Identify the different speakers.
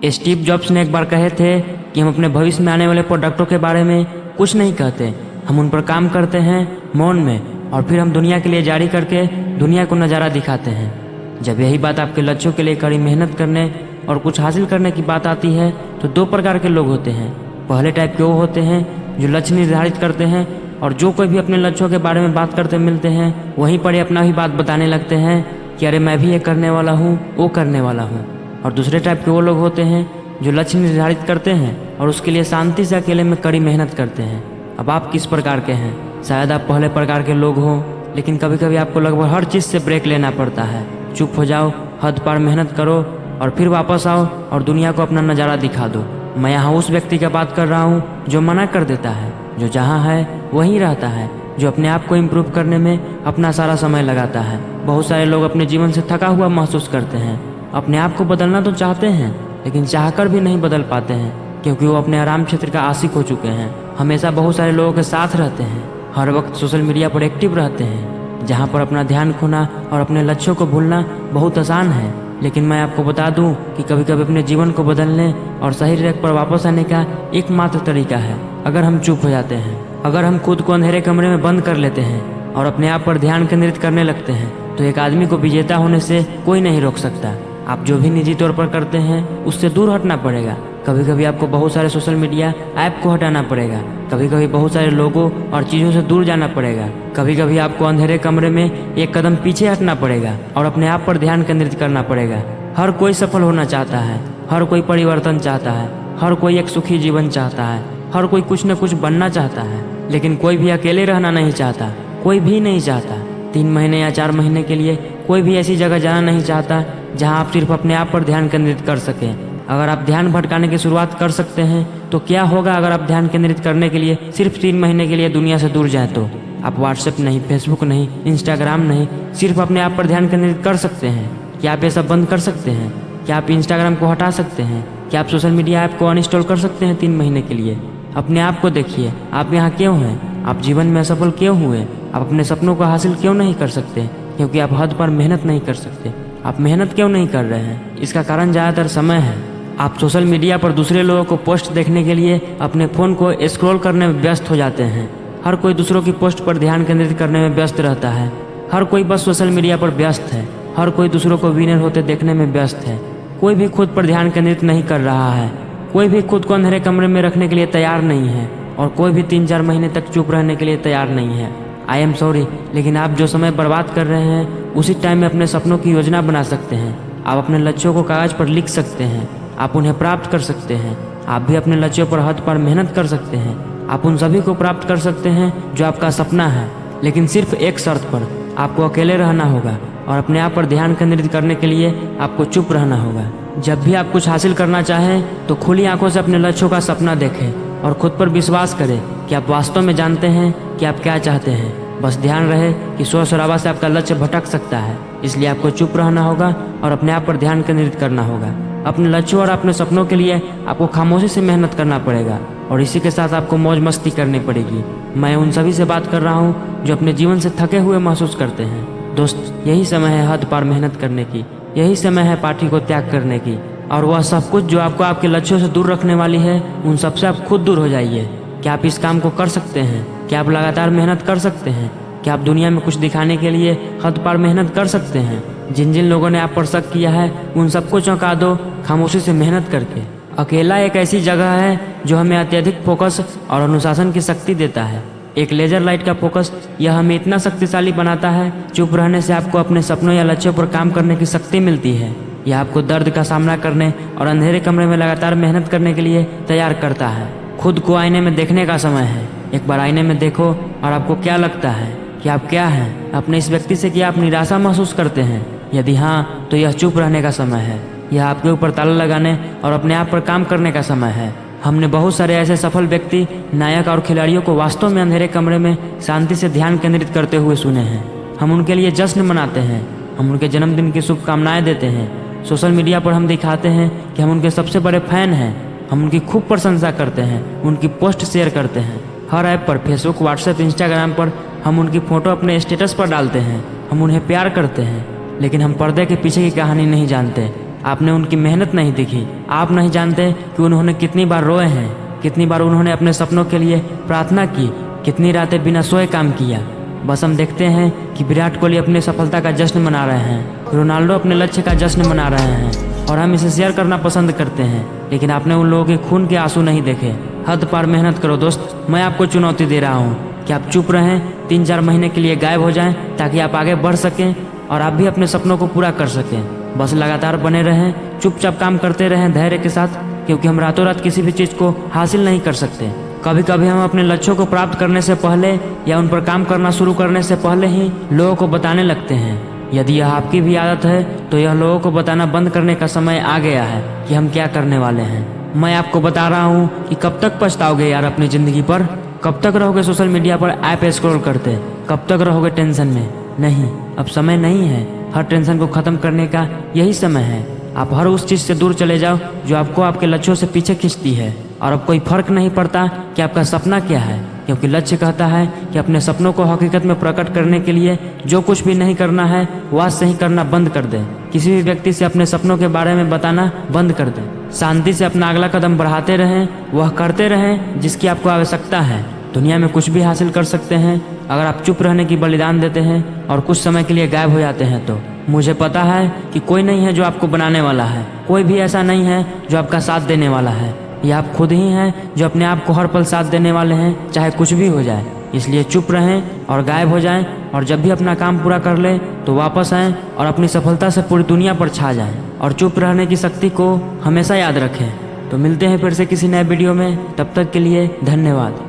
Speaker 1: Steve jobs ने एक बार कहे थे कि हम अपने भविष्य में आने वाले प्रोडक्टों के बारे में कुछ नहीं कहते, हम उन पर काम करते हैं मौन में, और फिर हम दुनिया के लिए जारी करके दुनिया को नज़ारा दिखाते हैं। जब यही बात आपके लक्ष्यों के लिए कड़ी मेहनत करने और कुछ हासिल करने की बात आती है तो दो प्रकार के लोग होते हैं। पहले टाइप के वो होते हैं जो लक्ष्य निर्धारित करते हैं और जो कोई भी अपने लक्ष्यों के बारे में बात करते मिलते हैं वहीं पर अपना ही बात बताने लगते हैं कि अरे मैं भी ये करने वाला हूँ, वो करने वाला हूँ। और दूसरे टाइप के वो लोग होते हैं जो लक्ष्य निर्धारित करते हैं और उसके लिए शांति से अकेले में कड़ी मेहनत करते हैं। अब आप किस प्रकार के हैं? शायद आप पहले प्रकार के लोग हों, लेकिन कभी कभी आपको लगभग हर चीज़ से ब्रेक लेना पड़ता है। चुप हो जाओ, हद पार मेहनत करो और फिर वापस आओ और दुनिया को अपना नज़ारा दिखा दो। मैं यहाँ उस व्यक्ति की बात कर रहा हूँ जो मना कर देता है, जो जहाँ है वहीं रहता है, जो अपने आप को इम्प्रूव करने में अपना सारा समय लगाता है। बहुत सारे लोग अपने जीवन से थका हुआ महसूस करते हैं, अपने आप को बदलना तो चाहते हैं लेकिन चाहकर भी नहीं बदल पाते हैं क्योंकि वो अपने आराम क्षेत्र का आशिक हो चुके हैं। हमेशा बहुत सारे लोगों के साथ रहते हैं, हर वक्त सोशल मीडिया पर एक्टिव रहते हैं, जहाँ पर अपना ध्यान खोना और अपने लक्ष्यों को भूलना बहुत आसान है। लेकिन मैं आपको बता दूं कि कभी कभी अपने जीवन को बदलने और सही ट्रैक पर वापस आने का एकमात्र तरीका है अगर हम चुप हो जाते हैं। अगर हम खुद को अंधेरे कमरे में बंद कर लेते हैं और अपने आप पर ध्यान केंद्रित करने लगते हैं तो एक आदमी को विजेता होने से कोई नहीं रोक सकता। आप जो भी निजी तौर पर करते हैं उससे दूर हटना पड़ेगा। कभी कभी आपको बहुत सारे सोशल मीडिया ऐप को हटाना पड़ेगा, कभी कभी बहुत सारे लोगों और चीज़ों से दूर जाना पड़ेगा, कभी कभी आपको अंधेरे कमरे में एक कदम पीछे हटना पड़ेगा और अपने आप पर ध्यान केंद्रित करना पड़ेगा। हर कोई सफल होना चाहता है, हर कोई परिवर्तन चाहता है, हर कोई एक सुखी जीवन चाहता है, हर कोई कुछ न कुछ बनना चाहता है, लेकिन कोई भी अकेले रहना नहीं चाहता। कोई भी नहीं चाहता 3 महीने या 4 महीने के लिए कोई भी ऐसी जगह जाना नहीं चाहता जहां आप सिर्फ अपने आप पर ध्यान केंद्रित कर सकें। अगर आप ध्यान भटकाने की शुरुआत कर सकते हैं तो क्या होगा अगर आप ध्यान केंद्रित करने के लिए सिर्फ 3 महीने के लिए दुनिया से दूर जाएं तो? आप व्हाट्सएप नहीं, फेसबुक नहीं, इंस्टाग्राम नहीं, सिर्फ अपने आप पर ध्यान केंद्रित कर सकते हैं। क्या आप ये सब बंद कर सकते हैं? क्या आप इंस्टाग्राम को हटा सकते हैं? क्या आप सोशल मीडिया ऐप को अनइंस्टॉल कर सकते हैं 3 महीने के लिए? अपने आप को देखिए, आप यहाँ क्यों हैं? आप जीवन में असफल क्यों हुए? आप अपने सपनों को हासिल क्यों नहीं कर सकते? क्योंकि आप हद पर मेहनत नहीं कर सकते। आप मेहनत क्यों नहीं कर रहे हैं? इसका कारण ज़्यादातर समय है। आप सोशल मीडिया पर दूसरे लोगों को पोस्ट देखने के लिए अपने फ़ोन को स्क्रॉल करने में व्यस्त हो जाते हैं। हर कोई दूसरों की पोस्ट पर ध्यान केंद्रित करने में व्यस्त रहता है। हर कोई बस सोशल मीडिया पर व्यस्त है। हर कोई दूसरों को विनर होते देखने में व्यस्त है। कोई भी खुद पर ध्यान केंद्रित नहीं कर रहा है। कोई भी खुद को अंधेरे कमरे में रखने के लिए तैयार नहीं है और कोई भी 3-4 महीने तक चुप रहने के लिए तैयार नहीं है। आई एम सॉरी, लेकिन आप जो समय बर्बाद कर रहे हैं उसी टाइम में अपने सपनों की योजना बना सकते हैं। आप अपने लक्ष्यों को कागज पर लिख सकते हैं, आप उन्हें प्राप्त कर सकते हैं। आप भी अपने लक्ष्यों पर हद पार मेहनत कर सकते हैं। आप उन सभी को प्राप्त कर सकते हैं जो आपका सपना है, लेकिन सिर्फ एक शर्त पर। आपको अकेले रहना होगा और अपने आप पर ध्यान केंद्रित करने के लिए आपको चुप रहना होगा। जब भी आप कुछ हासिल करना चाहें तो खुली आंखों से अपने लक्ष्यों का सपना देखें और खुद पर विश्वास करें कि आप वास्तव में जानते हैं कि आप क्या चाहते हैं। बस ध्यान रहे कि शोर शराबा से आपका लक्ष्य भटक सकता है, इसलिए आपको चुप रहना होगा और अपने आप पर ध्यान केंद्रित करना होगा। अपने लक्ष्यों और अपने सपनों के लिए आपको खामोशी से मेहनत करना पड़ेगा और इसी के साथ आपको मौज मस्ती करनी पड़ेगी। मैं उन सभी से बात कर रहा हूँ जो अपने जीवन से थके हुए महसूस करते हैं। दोस्त, यही समय है हद पार मेहनत करने की, यही समय है पार्टी को त्याग करने की, और वह सब कुछ जो आपको आपके लक्ष्यों से दूर रखने वाली है उन सबसे आप खुद दूर हो जाइए। क्या आप इस काम को कर सकते हैं? क्या आप लगातार मेहनत कर सकते हैं? क्या आप दुनिया में कुछ दिखाने के लिए हद पार मेहनत कर सकते हैं? जिन जिन लोगों ने आप पर शक किया है उन सबको चौंका दो खामोशी से मेहनत करके। अकेला एक ऐसी जगह है जो हमें अत्यधिक फोकस और अनुशासन की शक्ति देता है। एक लेजर लाइट का फोकस यह हमें इतना शक्तिशाली बनाता है। चुप रहने से आपको अपने सपनों या लक्ष्यों पर काम करने की शक्ति मिलती है। यह आपको दर्द का सामना करने और अंधेरे कमरे में लगातार मेहनत करने के लिए तैयार करता है। खुद को आईने में देखने का समय है। एक बार आईने में देखो और आपको क्या लगता है कि आप क्या हैं? अपने इस व्यक्ति से क्या आप निराशा महसूस करते हैं? यदि हाँ, तो यह चुप रहने का समय है। यह आपके ऊपर ताला लगाने और अपने आप पर काम करने का समय है। हमने बहुत सारे ऐसे सफल व्यक्ति, नायक और खिलाड़ियों को वास्तव में अंधेरे कमरे में शांति से ध्यान केंद्रित करते हुए सुने हैं। हम उनके लिए जश्न मनाते हैं, हम उनके जन्मदिन की शुभकामनाएं देते हैं। सोशल मीडिया पर हम दिखाते हैं कि हम उनके सबसे बड़े फैन हैं। हम उनकी खूब प्रशंसा करते हैं, उनकी पोस्ट शेयर करते हैं। हर ऐप पर, फेसबुक, व्हाट्सएप, इंस्टाग्राम पर हम उनकी फ़ोटो अपने स्टेटस पर डालते हैं। हम उन्हें प्यार करते हैं, लेकिन हम पर्दे के पीछे की कहानी नहीं जानते। आपने उनकी मेहनत नहीं देखी। आप नहीं जानते कि उन्होंने कितनी बार रोए हैं, कितनी बार उन्होंने अपने सपनों के लिए प्रार्थना की, कितनी रातें बिना सोए काम किया। बस हम देखते हैं कि विराट कोहली अपनी सफलता का जश्न मना रहे हैं, रोनाल्डो अपने लक्ष्य का जश्न मना रहे हैं और हम इसे शेयर करना पसंद करते हैं, लेकिन आपने उन लोगों के खून के आंसू नहीं देखे। हद पार मेहनत करो दोस्त। मैं आपको चुनौती दे रहा हूँ कि आप चुप रहें, 3-4 महीने के लिए गायब हो जाएं, ताकि आप आगे बढ़ सकें और आप भी अपने सपनों को पूरा कर सकें। बस लगातार बने रहें, चुपचाप काम करते रहें धैर्य के साथ, क्योंकि हम रातों रात किसी भी चीज़ को हासिल नहीं कर सकते। कभी कभी हम अपने लक्ष्यों को प्राप्त करने से पहले या उन पर काम करना शुरू करने से पहले ही लोगों को बताने लगते हैं। यदि यह आपकी भी आदत है तो यह लोगों को बताना बंद करने का समय आ गया है कि हम क्या करने वाले हैं। मैं आपको बता रहा हूँ कि कब तक पछताओगे यार अपनी ज़िंदगी पर। कब तक रहोगे सोशल मीडिया पर ऐप स्क्रॉल करते, कब तक रहोगे टेंशन में। नहीं, अब समय नहीं है। हर टेंशन को ख़त्म करने का यही समय है। आप हर उस चीज़ से दूर चले जाओ जो आपको आपके लक्ष्यों से पीछे खींचती है। और अब कोई फर्क नहीं पड़ता कि आपका सपना क्या है, क्योंकि लक्ष्य कहता है कि अपने सपनों को हकीकत में प्रकट करने के लिए जो कुछ भी नहीं करना है वह आज से ही करना बंद कर दे। किसी भी व्यक्ति से अपने सपनों के बारे में बताना बंद कर दे। शांति से अपना अगला कदम बढ़ाते रहें, वह करते रहें जिसकी आपको आवश्यकता है। दुनिया में कुछ भी हासिल कर सकते हैं अगर आप चुप रहने की बलिदान देते हैं और कुछ समय के लिए गायब हो जाते हैं। तो मुझे पता है कि कोई नहीं है जो आपको बनाने वाला है, कोई भी ऐसा नहीं है जो आपका साथ देने वाला है। ये आप खुद ही हैं जो अपने आप को हर पल साथ देने वाले हैं, चाहे कुछ भी हो जाए। इसलिए चुप रहें और गायब हो जाएं, और जब भी अपना काम पूरा कर लें तो वापस आएं और अपनी सफलता से पूरी दुनिया पर छा जाएं। और चुप रहने की शक्ति को हमेशा याद रखें। तो मिलते हैं फिर से किसी नए वीडियो में, तब तक के लिए धन्यवाद।